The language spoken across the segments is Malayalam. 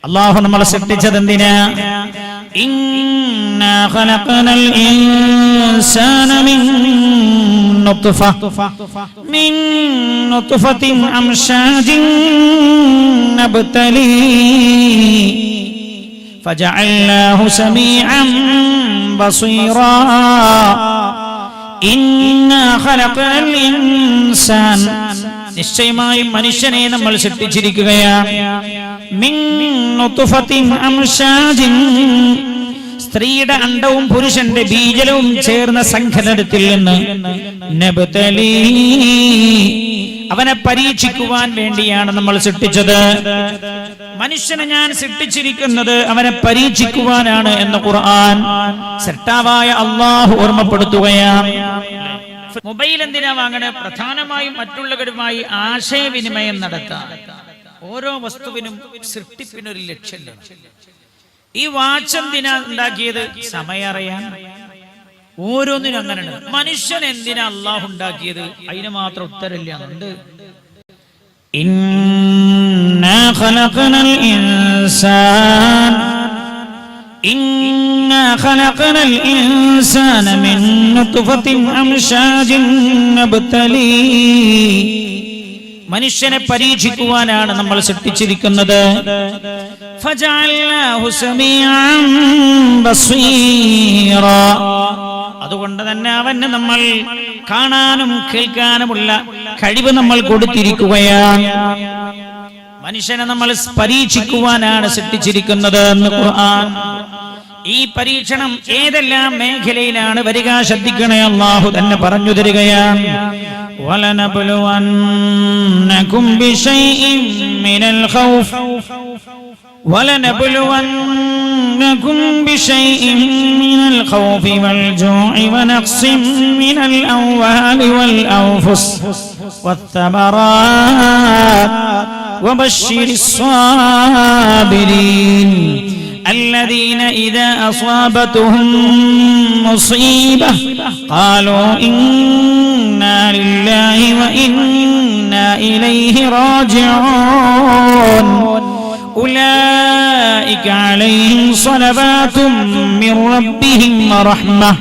അല്ലാഹു നമ്മളെ സൃഷ്ടിച്ചത് എന്തിനാ? ഇന്നാ ഖലഖനൽ ഇൻസാന മിൻ നുത്ഫത്തിൻ അംശാജിൻ നബ്തലി ഫജഅൽനാഹു സമീഅൻ ബസീറാ ഇന്നാ ഖലഖനൽ ഇൻസാൻ നിശ്ചയമായും മനുഷ്യനെ നമ്മൾ സൃഷ്ടിച്ചിരിക്കുകയാണ് മിൻ നുത്ഫത്തിൻ അംശാജിൻ സ്ത്രീയുടെ അണ്ഡവും പുരുഷന്റെ ബീജലവും ചേർന്ന സംഘടനത്തിൽ നിന്ന് നബ്തലി അവനെ പരീക്ഷിക്കുവാൻ വേണ്ടിയാണ് നമ്മൾ സൃഷ്ടിച്ചത്. മനുഷ്യനെ ഞാൻ സൃഷ്ടിച്ചിരിക്കുന്നത് അവനെ പരീക്ഷിക്കുവാനാണ് എന്ന് ഖുർആൻ സൃഷ്ടാവായ അല്ലാഹു ഓർമ്മപ്പെടുത്തുകയാണ്. മൊബൈൽ എന്തിനാ വാങ്ങണേ? പ്രധാനമായും മറ്റുള്ളവരുമായി ആശയവിനിമയം നടത്താൻ. ഓരോ വസ്തുവിനും സൃഷ്ടിപ്പിനൊരു ലക്ഷ്യമുണ്ട്. ഈ വാച്ച് എന്തിനാ ഉണ്ടാക്കിയത്? സമയം അറിയാൻ. ഓരോന്നിനും അങ്ങനെയുണ്ട്. മനുഷ്യൻ എന്തിനാ അല്ലാഹു ഉണ്ടാക്കിയത്? അതിന് മാത്രം ഉത്തരമില്ല. ഇന്നാ ഖലഖനൽ ഇൻസാൻ إنا خلقنا الإنسان من نطفة أمشاج نبتليه മനുഷ്യനെ പരീക്ഷിക്കുവാനാണ് നമ്മൾ സൃഷ്ടിച്ചിരിക്കുന്നത്. ഫജഅൽനാഹു സമീഅൻ ബസീറാ അതുകൊണ്ട് തന്നെ അവന് നമ്മൾ കാണാനും കേൾക്കാനുമുള്ള കഴിവ് നമ്മൾ കൊടുത്തിരിക്കുകയാണ്. മനുഷ്യനെ നമ്മൾ പരീക്ഷിക്കുവാനാണ് സൃഷ്ടിച്ചിരിക്കുന്നത് എന്ന് ഖുർആൻ. ഈ പരീക്ഷണം ഏതെല്ലാം മേഖലയിലാണ് വരിക ശ്രദ്ധിക്കണേ. അല്ലാഹു തന്നെ പറഞ്ഞു തരികയാണ്. വലനബ്ലുവന്നകും ബിശൈഇൻ മിനൽ ഖൗഫ് ولنبلونكم بشيء من الخوف والجوع ونقص من الأموال والأنفس والثمرات وبشر الصابرين الذين إذا أصابتهم مصيبة قالوا إنا لله وإنا إليه راجعون أولئك عليهم صلوات من ربهم ورحمة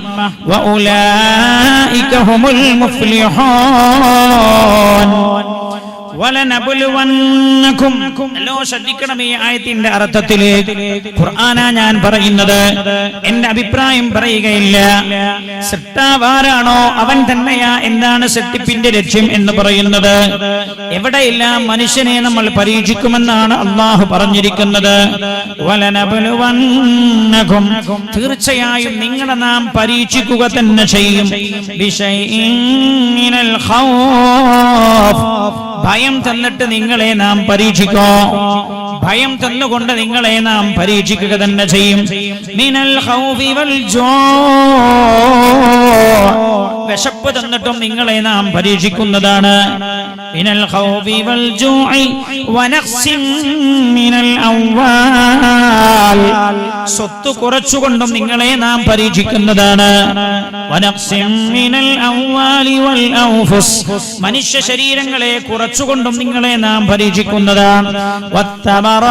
وأولئك هم المفلحون വലനബുലുവന്നകും അല്ലോ ശ്രദ്ധിക്കണം. ഈ ആയത്തിന്റെ അർത്ഥത്തിലേക്ക് ഖുർആനാ ഞാൻ പറയുന്നത്, എന്റെ അഭിപ്രായം പറയുകയില്ല. സൃഷ്ടാവാരാണോ അവൻ തന്നെയാ എന്താണ് സൃഷ്ടിപ്പിന്റെ ലക്ഷ്യം എന്ന് പറയുന്നത്. എവിടെയെല്ലാം മനുഷ്യനെ നമ്മൾ പരീക്ഷിക്കുമെന്നാണ് അല്ലാഹു പറഞ്ഞിരിക്കുന്നത്. വലനബുലുവന്നകും തീർച്ചയായും നിങ്ങളെ നാം പരീക്ഷിക്കുക തന്നെ ചെയ്യും. ബിശൈഇൻ മിനൽ ഖൗഫ് ഭയം തന്നിട്ട് നിങ്ങളെ നാം പരീക്ഷിക്കോ. ഭയം തന്നുകൊണ്ട് നിങ്ങളെ നാം പരീക്ഷിക്കുക തന്നെ ചെയ്യും. മിനൽ ഖൗഫി വൽ ജൂ വിശപ്പ് തന്നിട്ടും നിങ്ങളെ നാം പരീക്ഷിക്കുന്നതാണ്. മിനൽ ഖൗഫി വൽ ജൂഇ വനഖ്സിൻ മിനൽ അംവാൽ സ്വത്ത് കുറച്ചുകൊണ്ടും നിങ്ങളെ നാം പരീക്ഷിക്കുന്നതാണ്. വനഖ്സിൻ മിനൽ അംവാലി വൽ അൻഫുസ് മനുഷ്യ ശരീരങ്ങളെ കുറച്ചുകൊണ്ടും നിങ്ങളെ നാം പരീക്ഷിക്കുന്നതാണ്. വത്തമറാത്ത്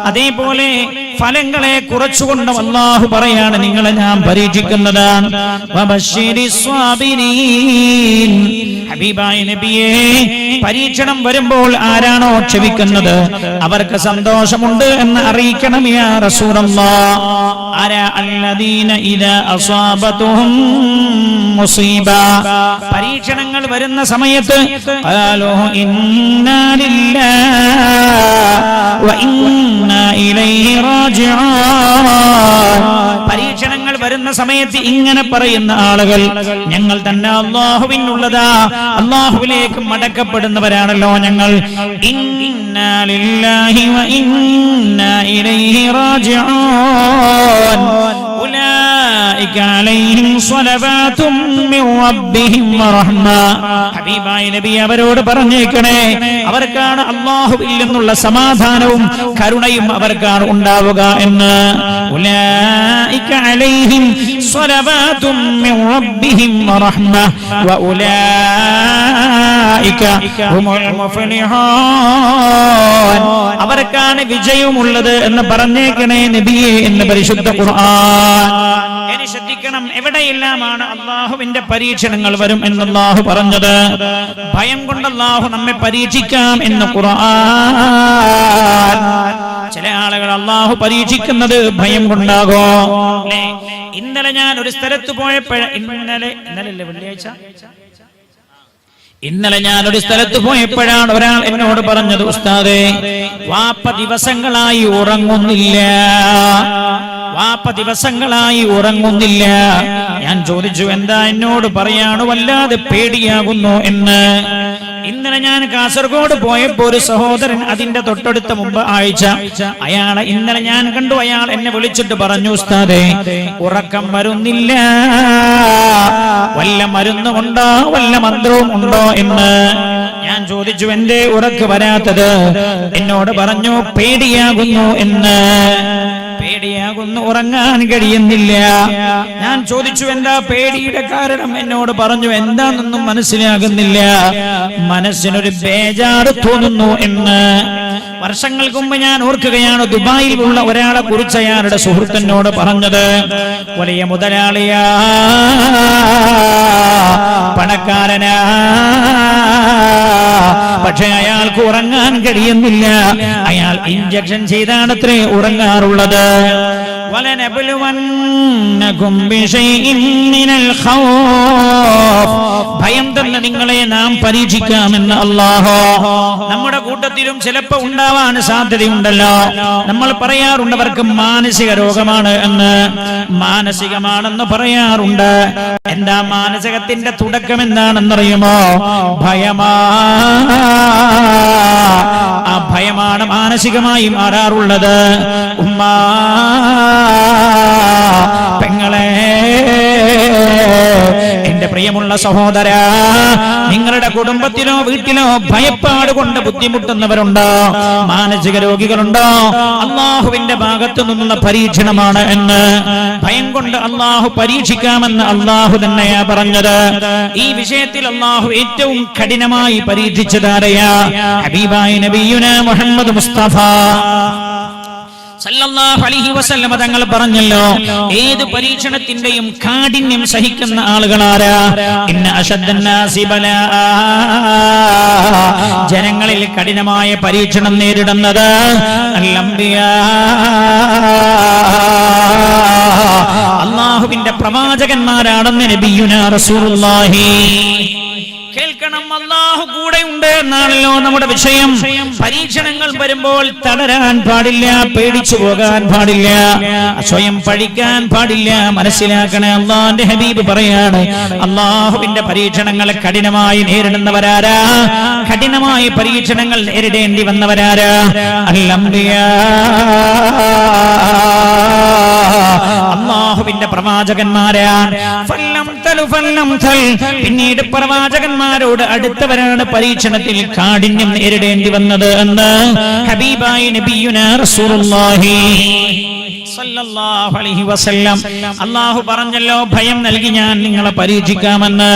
അതേപോലെ ഫലങ്ങളെ കുറച്ചുകൊണ്ടും അല്ലാഹു പറയാണ് നിങ്ങളെ നാം പരീക്ഷിക്കുന്നതാണ്. വബശ്ശിരിസ് സ്വാബിരീൻ ഹബീബായ നബിയേ, പരീക്ഷണം വരുമ്പോൾ ആരാണോ ക്ഷമിക്കുന്നത് അവർക്ക് സന്തോഷമുണ്ട് എന്ന് അറിയിക്കണം യാ റസൂലല്ലാഹ്. ആരാ? അല്ലദീന ഇദാ അസാബതുഹും മുസീബ പരീക്ഷണങ്ങൾ വരുന്ന സമയത്ത് ഖാലൂ ഇന്നാ ലില്ലാഹി വ ഇന്നാ ഇലൈഹി റാജിഊൻ പരീക്ഷണങ്ങൾ വരുന്ന സമയത്ത് ഇങ്ങനെ പറയുന്ന ആളുകൾ ഞങ്ങൾ തന്നെ അല്ലാഹുവിനുള്ളതാ, അല്ലാഹുവിലേക്ക് മടക്കപ്പെടുന്നവരാണല്ലോ ഞങ്ങൾ. ഇന്നാ ലില്ലാഹി വ ഇന്നാ ഇലൈഹി റാജിഊൻ ഉലൈക അലൈഹിം സ്വലവാതും മിർ റബ്ബിഹിം വറഹ്മ ഹബീബായ നബി അവരോട് പറഞ്ഞേക്കണേ, അവർക്കാണ് അല്ലാഹുവിൽ നിന്നുള്ള സമാധാനവും കരുണയും അവർക്കാണ് ഉണ്ടാവുക എന്ന്. ഉലൈക അലൈഹിം സ്വലവാതും മിർ റബ്ബിഹിം വറഹ്മ വഉലൈക ഹുമുൽ മുഫ്ലിഹൂൻ അവർ അവർക്കാണ് വിജയമുള്ളത് എന്ന് പറഞ്ഞേക്കണേ നബിയേ എന്ന് പരിശുദ്ധ ഖുർആൻ. ഇനി ശ്രദ്ധിക്കണം, എവിടെയെല്ലാമാണ് അള്ളാഹുവിന്റെ പരീക്ഷണങ്ങൾ വരും എന്ന് അള്ളാഹു പറഞ്ഞത്. ഭയം കൊണ്ട് അള്ളാഹു നമ്മെ പരീക്ഷിക്കാം എന്ന് ഖുർആൻ. ചില ആളുകൾ അള്ളാഹു പരീക്ഷിക്കുന്നത് ഭയം കൊണ്ടാകോ? ഇന്നലെ ഞാൻ ഒരു സ്ഥലത്ത് പോയപ്പോഴ ഇന്നലെ ഞാൻ ഒരു സ്ഥലത്ത് പോയപ്പോഴാണ് ഒരാൾ എന്നോട് പറഞ്ഞത്, ഉസ്താദേ, വാപ്പ ദിവസങ്ങളായി ഉറങ്ങുന്നില്ല. ഞാൻ ചോദിച്ചു, എന്താ? എന്നോട് പറയാണ് വല്ലാതെ പേടിയാകുന്നു എന്ന്. ഇന്നലെ ഞാൻ കാസർഗോഡ് പോയപ്പോ ഒരു സഹോദരൻ അതിന്റെ തൊട്ടടുത്ത മുമ്പ് ആഴ്ച അയാളെ ഇന്നലെ ഞാൻ കണ്ടു. അയാൾ എന്നെ വിളിച്ചിട്ട് പറഞ്ഞു, ഉസ്താദേ, ഉറക്കം വരുന്നില്ല, വല്ല മരുന്നുമുണ്ടോ, വല്ല മന്ത്രവും ഉണ്ടോ എന്ന്. ഞാൻ ചോദിച്ചു, എന്റെ ഉറക്ക് വരാത്തത്? എന്നോട് പറഞ്ഞു, പേടിയാകുന്നു എന്ന്. പേടിയാകുന്നു, ഉറങ്ങാൻ കഴിയുന്നില്ല. ഞാൻ ചോദിച്ചു, എന്താ പേടിയുടെ കാരണം? എന്നോട് പറഞ്ഞു, എന്താണെന്നൊന്നും മനസ്സിലാകുന്നില്ല, മനസ്സിനൊരു ബേജാറ് തോന്നുന്നു എന്ന്. വർഷങ്ങൾക്ക് മുമ്പ് ഞാൻ ഓർക്കുകയാണ്, ദുബായിലുള്ള ഒരാളെ കുറിച്ച് അയാളുടെ സുഹൃത്തിനോട് പറഞ്ഞത്. വലിയ മുതലാളിയാ, പണക്കാരനാ, പക്ഷെ അയാൾക്ക് ഉറങ്ങാൻ കഴിയുന്നില്ല. അയാൾ ഇഞ്ചക്ഷൻ ചെയ്താണത്രേ ഉറങ്ങാറുള്ളത്. ഭയം തന്നെ നിങ്ങളെ നാം പരീക്ഷിക്കാമെന്ന് അല്ലാഹു. നമ്മുടെ കൂട്ടത്തിലും ചിലപ്പോ ഉണ്ടാവാൻ സാധ്യതയുണ്ടല്ലോ. നമ്മൾ പറയാറുണ്ട് അവർക്ക് മാനസിക രോഗമാണ് എന്ന്. മാനസികമാണെന്ന് പറയാറുണ്ട്. എന്താ മാനസികത്തിന്റെ തുടക്കം എന്താണെന്നറിയുമോ? ഭയമാ. ആ ഭയമാണ് മാനസികമായി മാറാറുള്ളത്. ഉമ്മാ, പെങ്ങളെ, എന്റെ പ്രിയമുള്ള സഹോദര, നിങ്ങളുടെ കുടുംബത്തിലോ വീട്ടിലോ ഭയപ്പാട് കൊണ്ട് ബുദ്ധിമുട്ടുന്നവരുണ്ടോ? മാനസിക രോഗികളുണ്ടോ? അള്ളാഹുവിന്റെ ഭാഗത്തു നിന്നുള്ള പരീക്ഷണമാണ് എന്ന്. ഭയം കൊണ്ട് അള്ളാഹു പരീക്ഷിക്കാമെന്ന് അള്ളാഹു തന്നെയാ പറഞ്ഞത്. ഈ വിഷയത്തിൽ അള്ളാഹു ഏറ്റവും കഠിനമായി പരീക്ഷിച്ചതാരെയാ? ഹബീബായ നബിയുനാ മുഹമ്മദ് മുസ്തഫ സല്ലല്ലാഹു അലൈഹി വസല്ലം തങ്ങൾ പറഞ്ഞല്ലോ, ഏത് പരീക്ഷണത്തിന്റെയും കാഠിന്യം സഹിക്കുന്ന ആളുകളാരാ? ഇന്ന അശദ്ദന്നാസി ബലാ, ജനങ്ങളിൽ കഠിനമായ പരീക്ഷണം നേരിടുന്നത് അൽ-അംബിയാ, അല്ലാഹുവിന്റെ പ്രവാചകന്മാരാണെന്ന് നബിയുനാ റസൂലുള്ളാഹി. കേൾക്കണം, അല്ലാഹു കൂടെയുണ്ട് എന്നാണല്ലോ നമ്മുടെ വിഷയം. പരീക്ഷണങ്ങൾ വരുമ്പോൾ തളരാൻ പാടില്ല, പേടിച്ചു പോകാൻ പാടില്ല, സ്വയം പഴിക്കാൻ പാടില്ല. മനസ്സിലാക്കണേ, അല്ലാഹുവിന്റെ ഹബീബ് പറയാണ്, അല്ലാഹുവിന്റെ പരീക്ഷണങ്ങളെ കഠിനമായി നേരിടുന്നവരാരാ? കഠിനമായ പരീക്ഷണങ്ങൾ നേരിടേണ്ടി വന്നവരാരാ? അൽ-അംബിയാ, അല്ലാഹുവിന്റെ പ്രവാചകന്മാരാണ്. പിന്നീട് പ്രവാചകന്മാരോട് അടുത്തവരാണ് പരീക്ഷണത്തിൽ കാഠിന്യം നേരിടേണ്ടി വന്നത് എന്ന് ഹബീബായ നബിയുനാ റസൂലുള്ളാഹി സല്ലല്ലാഹു അലൈഹി വസല്ലം. അല്ലാഹു പറഞ്ഞല്ലോ, ഭയം നൽകി ഞാൻ നിങ്ങളെ പരീക്ഷിക്കാമെന്ന്.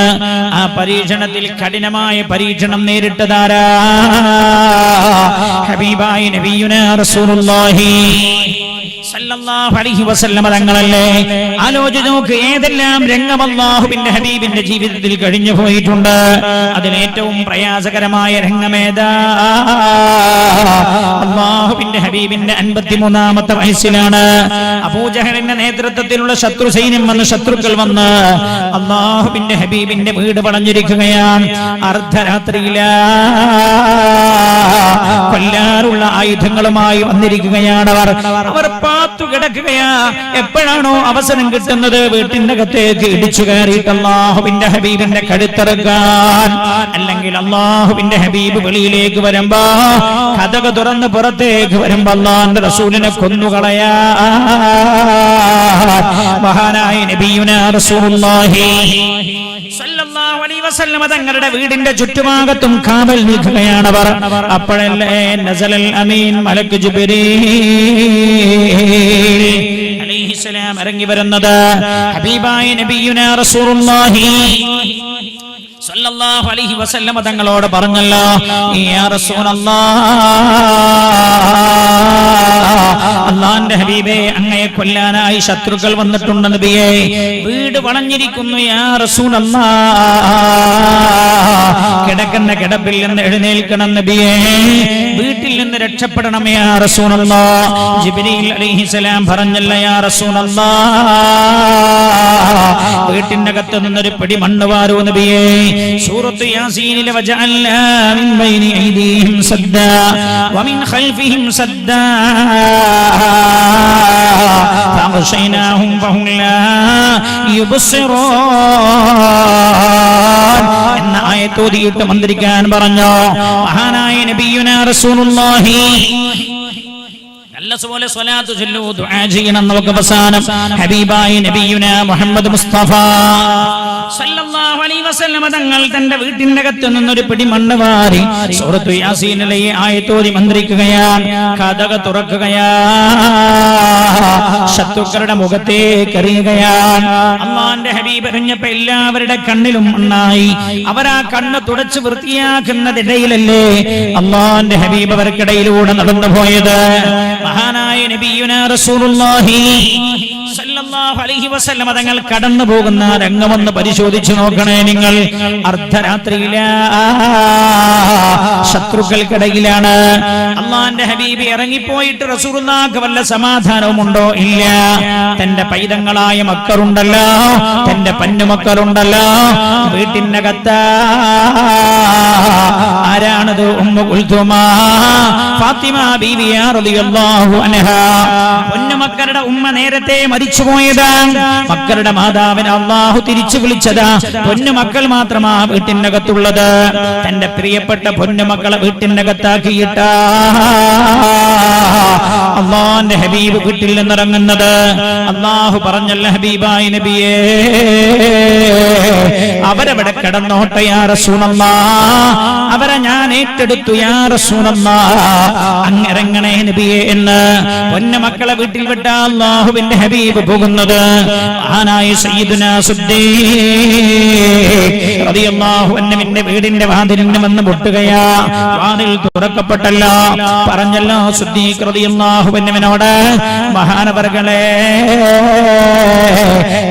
ആ പരീക്ഷണത്തിൽ കഠിനമായ പരീക്ഷണം നേരിട്ടതാരാ? ഹബീബായ നബിയുനാ റസൂലുള്ളാഹി സല്ലല്ലാഹു അലൈഹി വസല്ലം തങ്ങളല്ലേ. ആലോചിച്ച് നോക്ക്, ഏതെല്ലാം രംഗം അല്ലാഹുവിന്റെ ഹബീബിന്റെ ജീവിതത്തിൽ കഴിഞ്ഞു പോയിട്ടുണ്ട്. അതിലേറ്റവും പ്രയാസകരമായ രംഗമേതാ? അല്ലാഹുവിന്റെ ഹബീബിന്റെ 53ാമത്തെ വയസ്സിലാണ് അബൂജഹലിന്റെ നേതൃത്വത്തിലുള്ള ശത്രു സൈന്യം വന്ന്, ശത്രുക്കൾ വന്ന് അല്ലാഹുവിന്റെ ഹബീബിന്റെ വീട് പടഞ്ഞിരിക്കുകയാണ്. അർദ്ധരാത്രിയിലാ കൊല്ലാറുള്ള ആയുധങ്ങളുമായി വന്നിരിക്കുകയാണ്. അവർ പാത്തു കിടക്കുകയാ. എപ്പോഴാണോ അവസരം കിട്ടുന്നത് വീട്ടിന്റെ അകത്തേക്ക് ഇടിച്ചു കയറിയിട്ട് അല്ലാഹുവിന്റെ ഹബീബിന്റെ കഴുത്തറക്കാൻ, അല്ലെങ്കിൽ അല്ലാഹുവിന്റെ ഹബീബ് വെളിയിലേക്ക് വരുമ്പോ, കതക് തുറന്ന് പുറത്തേക്ക് വരുമ്പോ അല്ലാഹുവിന്റെ റസൂലിനെ കൊന്നുകളയാ മഹാനായ നബിയുനാ റസൂലുള്ളാഹി സല്ലല്ലാഹു അലൈഹി വസല്ലം തങ്ങളുടെ വീടിന്റെ ചുറ്റുഭാഗത്തും കാവൽ നിൽക്കുകയാണവർ. അപ്പോഴല്ലേ നസലൽ അമീൻ മലക്ക് ജിബ്രീൽ അലൈഹിസ്സലാം ഇറങ്ങി വരുന്നത്. ഹബീബായ നബിയുനാ റസൂലുള്ളാഹി സല്ലല്ലാഹു അലൈഹി വസല്ലം തങ്ങളോട് പറഞ്ഞല്ലോ, യാ റസൂലല്ലാഹ്, അല്ലാഹുവിന്റെ ഹബീബേ, അങ്ങയെ കൊല്ലാനായി ശത്രുക്കൾ വന്നിട്ടുണ്ട് നബിയേ. വീട് വളഞ്ഞിരിക്കുന്നു യാ റസൂലല്ലാഹ്. കിടക്കുന്ന കിടപ്പിൽ നിന്ന് എഴുന്നേൽക്കണം നബിയേ. വീട്ടിൽ നിന്ന് രക്ഷപ്പെടണം യാ റസൂലല്ലാഹ്. ജിബ്രീൽ അലൈഹിസ്സലാം പറഞ്ഞല്ല യാ റസൂലല്ലാഹ്, വീട്ടിനകത്ത് നിന്നൊരു പിടി മണ്ണ് വാരൂ നബിയേ. സൂറത്ത് യാസീനിലെ വജഅൽനാ മിൻ ബൈനി ഐദീഹിം സദ്ദാ വമിൻ ഖൽഫിഹിം സദ്ദാ ഫഅഗ്ശൈനാഹും ഫഹും ലാ യുബ്സിറൂൻ എന്ന ആയത്ത് ഓതിയിട്ട് മന്ത്രിക്കാൻ പറഞ്ഞു മഹാനായ നബിയുനാ റസൂലുള്ളാഹി. നല്ലതുപോലെ സ്വലാത്ത് ചൊല്ലൂ, ദുആ ചെയ്യണം. നമുക്ക് അവസാനം ഹബീബായ നബിയുനാ മുഹമ്മദ് മുസ്തഫ സല്ലല്ലാഹു അലൈഹി വസല്ലം തങ്ങൾ തന്റെ വീട്ടിന്റെ അകത്ത് നിന്നൊരു പിടി മണ്ണ് വാരി സൂറത്തു യാസീനിലെ ഈ ആയത്ത് ഓതി മന്ത്രിക്കുകയാണ്. കതക തുറക്കുകയാണ്, ശത്രുക്കളുടെ മുഖത്തേക്ക് എറിയുകയാണ്. അല്ലാഹുവിന്റെ ഹബീബ് എറിഞ്ഞപ്പോ എല്ലാവരുടെ കണ്ണിലും മണ്ണായി. അവരാ കണ്ണ് തുടച്ച് വൃത്തിയാക്കുന്നതിടയിലല്ലേ അല്ലാഹുവിന്റെ ഹബീബ് അവർക്കിടയിലൂടെ നടന്നു പോയത്. മഹാനായ നബിയുനാ റസൂലുള്ളാഹി സല്ലല്ലാഹു അലൈഹി വസല്ലം തങ്ങൾ കടന്നു പോകുന്ന രംഗമൊന്ന് പരിശോധിച്ചു നോക്കണേ നിങ്ങൾ. അർദ്ധരാത്രിയിലാ, ശത്രുക്കൾക്കിടയിലാണ്. അല്ലാഹുവിന്റെ ഹബീബ് ഇറങ്ങിപ്പോയിട്ട് റസൂലുള്ളാഹിക്ക് വല്ല സമാധാനവും ഉണ്ടോ? ഇല്ല. തന്റെ പൈതങ്ങളായ മക്കളുണ്ടല്ലോ, തന്റെ പന്നുമക്കളുണ്ടല്ലോ, വീട്ടിനകത്ത് ആരാണത്? ഉമ്മു കുൽഥുമ ഫാത്തിമ ബീവിയ റളിയല്ലാഹു അൻഹാ. പൊന്നുമക്കളുടെ ഉമ്മ നേരത്തെ മരിച്ചുപോയതാണ്. മക്കളുടെ മാതാവിനെ അല്ലാഹു തിരിച്ചു വിളിച്ചതാ. പൊന്നുമക്കൾ മാത്രമാ വീട്ടിനകത്തുള്ളത്. തന്റെ പ്രിയപ്പെട്ട പൊന്നുമക്കളെ വീട്ടിനകത്താക്കിയിട്ട അല്ലാഹുവിന്റെ ഹബീബ് വീട്ടിൽ നിന്നിറങ്ങുന്നത്. അല്ലാഹു പറഞ്ഞല്ല ഹബീബായ നബിയേ, അവരവിടെ കിടന്നോട്ടെ യാ റസൂലല്ലാഹ്, അവരെ ഞാൻ ഏറ്റെടുത്തു യാ റസൂലല്ലാഹ്, അങ്ങിറങ്ങണേ നബിയേ എന്ന്. പൊന്നുമക്കളെ വീട്ടിൽ വിട്ട അല്ലാഹുവിന്റെ ഹബീബ് പോകുന്നത് മഹാനായ സയ്യിദുനാ സിദ്ദീഖ് റളിയല്ലാഹു അൻഹുവിന്റെ വീടിന്റെ വാതിലിന് വന്ന് മുട്ടുകയാ. വാതിൽ തുറക്കപ്പെട്ടല്ലോ. പറഞ്ഞല്ലോ സിദ്ദീഖ് റളിയല്ലാഹു അൻഹുവിനോട്, മഹാനവർകളെ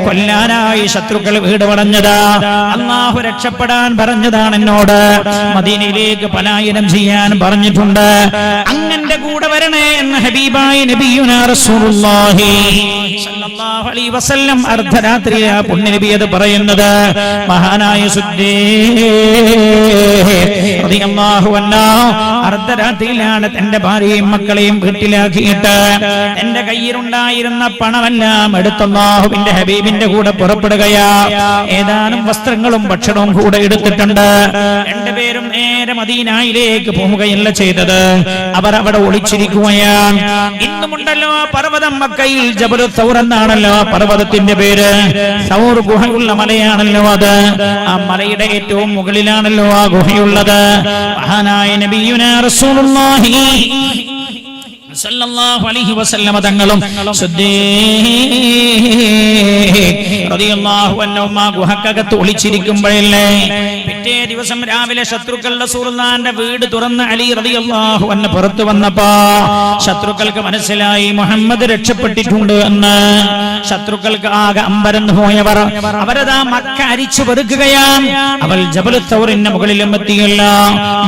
കൊല്ലാനായി ശത്രുക്കൾ വീട് വളഞ്ഞതാ, അല്ലാഹു രക്ഷപ്പെടാൻ പറഞ്ഞതാണ് എന്നോട്, മദീനയിലേക്ക് പലായനം ചെയ്യാൻ പറഞ്ഞിട്ടുണ്ട്, അങ്ങന്റെ കൂടെ വരണേ എന്ന് ഹബീബായ നബിയുനാ റസൂലുള്ളാഹി സല്ലല്ലാഹു അലൈഹി വസല്ലം അർദ്ധരാത്രിയാ പുണ്യനബി അത് പറയുന്നത്. മഹാനായ സിദ്ദീഖ് റളിയല്ലാഹു അൻഹു അർദ്ധരാത്രിയിലാണ് തന്റെ ഭാര്യയും മക്കളെയും വീട്ടിലാക്കിയിട്ട് എന്റെ കയ്യിലുണ്ടായിരുന്ന പണമെല്ലാം എടുത്ത് അല്ലാഹുവിന്റെ ഹബീബിന്റെ കൂടെ പുറപ്പെടുകയാ. ഏതാനും വസ്ത്രങ്ങളും ഭക്ഷണവും കൂടെ എടുത്തിട്ടുണ്ട്. രണ്ടുപേരും നേരെ മദീനയിലേക്ക് പോവുകയല്ല ചെയ്തത്, അവർ അവിടെ ഒളിച്ചിരിക്കുകയാണ്. ഇന്നുമുണ്ടല്ലോ പർവ്വതം മക്കയിൽ ജബലു സൗർ എന്നാണല്ലോ പർവ്വതത്തിന്റെ പേര്. സൗർ ഗുഹയുള്ള മലയാണല്ലോ അത്. ആ മലയുടെ ഏറ്റവും മുകളിലാണല്ലോ ആ ഗുഹയുള്ളത്. മഹാനായ നബിയുനാ റസൂലുള്ളാഹി സല്ലല്ലാഹു അലൈഹി വസല്ലം തങ്ങളും സിദ്ദീഖ് റളിയല്ലാഹു അൻഹു ഗുഹക്കകത്ത് ഒളിച്ചിരിക്കുമ്പോഴല്ലേ പിറ്റേ ദിവസം രാവിലെ ശത്രുക്കൾ റസൂലുള്ളാഹിന്റെ വീട് തുറന്ന് അലി റളിയല്ലാഹു അൻഹു പുറത്തു വന്നപ്പോ ശത്രുക്കൾക്ക് മനസ്സിലായി മുഹമ്മദ് രക്ഷപ്പെട്ടിട്ടുണ്ട് എന്ന്. ശത്രുക്കൾക്ക് ആകെ അമ്പരന്ന് പോയവർ അവരതാ മക്ക അരിച്ചു പെറുക്കുകയാണ്. അവർ ജബലു തൗറിന്റെ മുകളിലും എത്തിയല്ല,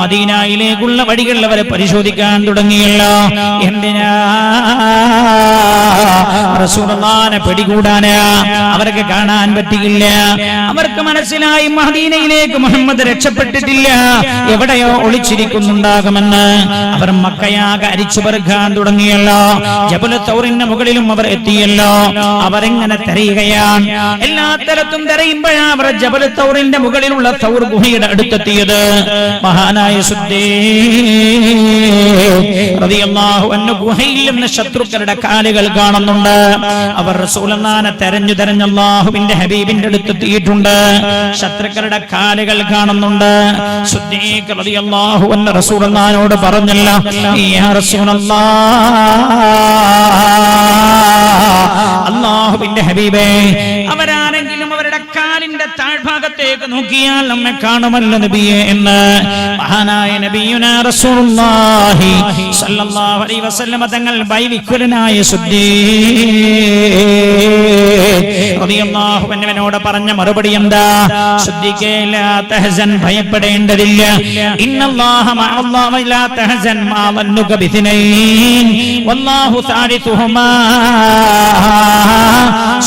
മദീനയിലേക്കുള്ള വഴികൾ അവരെ പരിശോധിക്കാൻ തുടങ്ങിയല്ല. എന്തിനാ? റസൂലുള്ളാഹിനെ പിടികൂടാനാ. അവർക്ക് കാണാൻ പറ്റിയില്ല. അവർക്ക് മനസ്സിലായി മദീനയിലേക്ക് മുഹമ്മദ് രക്ഷപ്പെട്ടിട്ടില്ല, എവിടെയോ ഒളിച്ചിരിക്കുന്നുണ്ടാകുമെന്ന്. അവർ മക്കയാകെ അരിച്ചു പെറുക്കാൻ തുടങ്ങിയല്ലോ. ജബലു തൗറിന്റെ മുകളിലും അവർ എത്തിയല്ലോ. അവരെങ്ങനെ തെരയുകയാണ്. എല്ലാ തരത്തും തെരയുമ്പോഴാണ് അവർ ജബലു തൗറിന്റെ മുകളിലുള്ള തൗർ ഗുഹയുടെ അടുത്തെത്തിയത്. മഹാനായ സിദ്ദീഖ് റളിയല്ലാഹു അൻഹു ഗുഹയിൽ നിന്ന് ശത്രുക്കളുടെ കാലുകൾ കാണുന്നുണ്ട്. അവർ റസൂലുള്ളാഹിനെ തെരഞ്ഞു അല്ലാഹുവിന്റെ ഹബീബിന്റെ അടുത്തെത്തിയിട്ടുണ്ട്. ശത്രുക്കളുടെ കാലുകൾ കാണുന്നുണ്ട്. സിദ്ദീഖ് റളിയല്ലാഹു അൻഹു റസൂലുള്ളാഹിനോട് പറഞ്ഞല്ല, യാ റസൂലല്ലാഹ്, അല്ലാഹുവിന്റെ ഹബീബേ, അവരാരെങ്കിലും അവരുടെ കാലിന്റെ താഴ്ഭാഗത്തേക്ക് നോക്കിയാൽ നമ്മെ കാണുമല്ലോ നബിയെ എന്ന്. മഹാനായ നബിയുനാ റസൂലുള്ളാഹി സല്ലല്ലാഹു അലൈഹി വസല്ലം തങ്ങൾ ബൈവിക്കുലനായ റളിയല്ലാഹു അൻഹുവിനോട് പറഞ്ഞ മറുപടി എന്താ? സിദ്ദീഖേ ലാ തഹസൻ, ഭയപ്പെടേണ്ടതില്ല. ഇന്നല്ലാഹ മഅല്ലാഹി ലാ തഹസൻ മാ വന്നുക ബിഥനൈൻ വല്ലാഹു സാലിസുഹുമാ.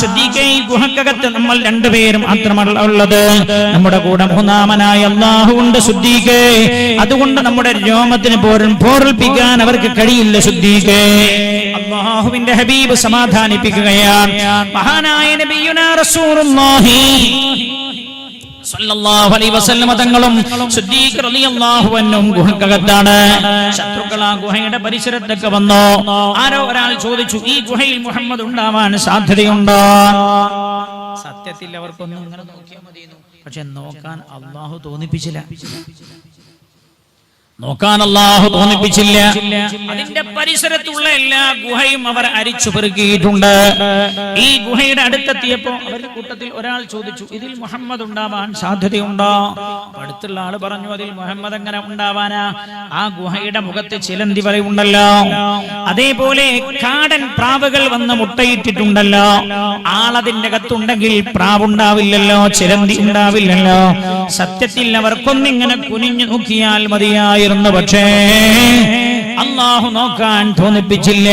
സിദ്ദീഖേ, ഈ ഗുഹക്കകത്ത് നമ്മൾ രണ്ടുപേരും മാത്രമല്ല ഉള്ളത്, നമ്മുടെ കൂടെ മൂന്നാമനായ അല്ലാഹു ഉണ്ട് സിദ്ദീഖേ. അതുകൊണ്ട് നമ്മുടെ രോമത്തിന് പോലും പോർപ്പിക്കാൻ അവർക്ക് കഴിയില്ല സിദ്ദീഖേ. അല്ലാഹുവിന്റെ ഹബീബ് സമാധാനിപ്പിക്കുകയാണ്. മഹാനായ നബിയുനാ റസൂലുള്ളാഹി സല്ലല്ലാഹു അലൈഹി വസല്ലം തങ്ങളും സിദ്ദീഖ് റളിയല്ലാഹു അൻഹും ഗുഹക്കകത്താണ്. ശത്രുക്കൾ ആ ഗുഹയുടെ പരിസരത്തൊക്കെ വന്നു. ആരോ ഒരാൾ ചോദിച്ചു, ഈ ഗുഹയിൽ മുഹമ്മദ് ഉണ്ടാവാൻ സാധ്യതയുണ്ടോ? സത്യത്തിൽ അവർക്കൊന്നും ഇങ്ങനെ നോക്കിയാൽ മതിയെന്നു, പക്ഷെ നോക്കാൻ അല്ലാഹു തോന്നിപ്പിച്ചില്ല. അതിന്റെ പരിസരത്തുള്ള എല്ലാ ഗുഹയും അവർ അരിച്ചു പെറുക്കിയിട്ടുണ്ട്. ഈ ഗുഹയുടെ അടുത്തെത്തിയപ്പോ അവരുടെ കൂട്ടത്തിൽ ഒരാൾ ചോദിച്ചു, ഇതിൽ മുഹമ്മദ് ഉണ്ടാവാൻ സാധ്യതയുണ്ടോ? അടുത്തുള്ള ആള് പറഞ്ഞു, അതിൽ മുഹമ്മദ് എങ്ങനെ ഉണ്ടാവാനാ? ആ ഗുഹയുടെ മുഖത്ത് ചിലന്തി വലയുണ്ടല്ലോ, അതേപോലെ കാടൻ പ്രാവുകൾ വന്ന് മുട്ടയിട്ടിട്ടുണ്ടല്ലോ. ആളതിന്റെ അകത്തുണ്ടെങ്കിൽ പ്രാവുണ്ടാവില്ലല്ലോ, ചിലന്തി ഉണ്ടാവില്ലല്ലോ. സത്യത്തിൽ അവർക്കൊന്നിങ്ങനെ കുനിഞ്ഞു നോക്കിയാൽ മതിയായിരുന്നു, പക്ഷേ അല്ലാഹു നോക്കാൻ തോന്നിപ്പിച്ചില്ല.